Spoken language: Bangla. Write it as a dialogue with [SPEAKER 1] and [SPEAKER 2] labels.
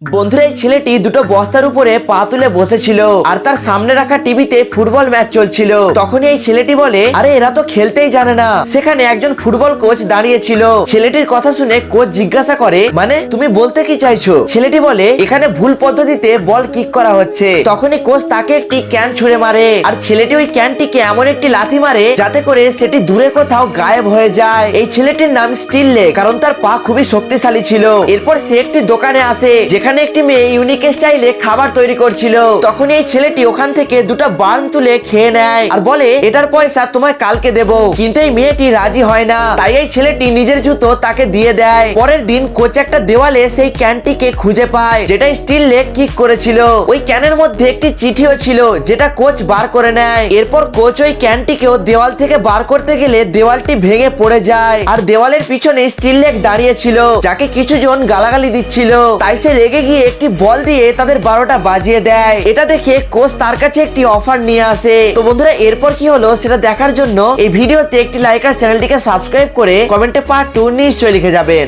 [SPEAKER 1] বন্ধুরা এই ছেলেটি দুটো বস্তার উপরে পা তুলে বসেছিল আর তার সামনে রাখা টিভিতে ফুটবল ম্যাচ চলছিল। তখনই এই ছেলেটি বলে, আরে এরা তো খেলতেই জানে না। সেখানে একজন ফুটবল কোচ দাঁড়িয়ে ছিল। ছেলেটির কথা শুনে কোচ জিজ্ঞাসা করে, মানে তুমি বলতে কি চাইছো? ছেলেটি বলে, এখানে ভুল পদ্ধতিতে বল কিক করা হচ্ছে। তখনই কোচ তাকে একটি ক্যান ছুঁড়ে মারে আর ছেলেটি ওই ক্যানটিকে এমন একটি লাথি মারে যাতে করে সেটি দূরে কোথাও গায়েব হয়ে যায়। এই ছেলেটির নাম স্টিল লেগ, কারণ তার পা খুবই শক্তিশালী ছিল। এরপর সে একটি দোকানে আসে যেখানে একটি মেয়ে ইউনিক স্টাইলে খাবার তৈরি করছিল। তখন এই ছেলেটি ওখান থেকে দুটো বার্ন তুলে খেয়ে নেয় আর বলে, এটার পয়সা তোমায় কালকে দেব। কিন্তু এই মেয়েটি রাজি হয় না, তাই এই ছেলেটি নিজের জুতো তাকে দিয়ে দেয়। পরের দিন কোচ একটা দেওয়ালে সেই ক্যানটিকে খুঁজে পায় যেটা স্টিল লেগ কিক করেছিল। ওই ক্যানের মধ্যে একটি চিঠিও ছিল যেটা কোচ বার করে নেয়। এরপর কোচ ওই ক্যানটিকেও দেওয়াল থেকে বার করতে গেলে দেওয়ালটি ভেঙে পড়ে যায় আর দেওয়ালের পিছনে স্টিল লেগ দাঁড়িয়ে ছিল, যাকে কিছু জন গালাগালি দিচ্ছিল। তাই সে রেগে গিয়ে একটি বল দিয়ে তাদের 12টা বাজিয়ে দেয়। এটা দেখে কোচ তার কাছে একটি অফার নিয়ে আসে। তো বন্ধুরা এরপর কি হলো সেটা দেখার জন্য এই ভিডিওতে একটি লাইক আর চ্যানেলটিকে সাবস্ক্রাইব করে কমেন্টে পার্ট 2 নিশ্চয়ই লিখে যাবেন।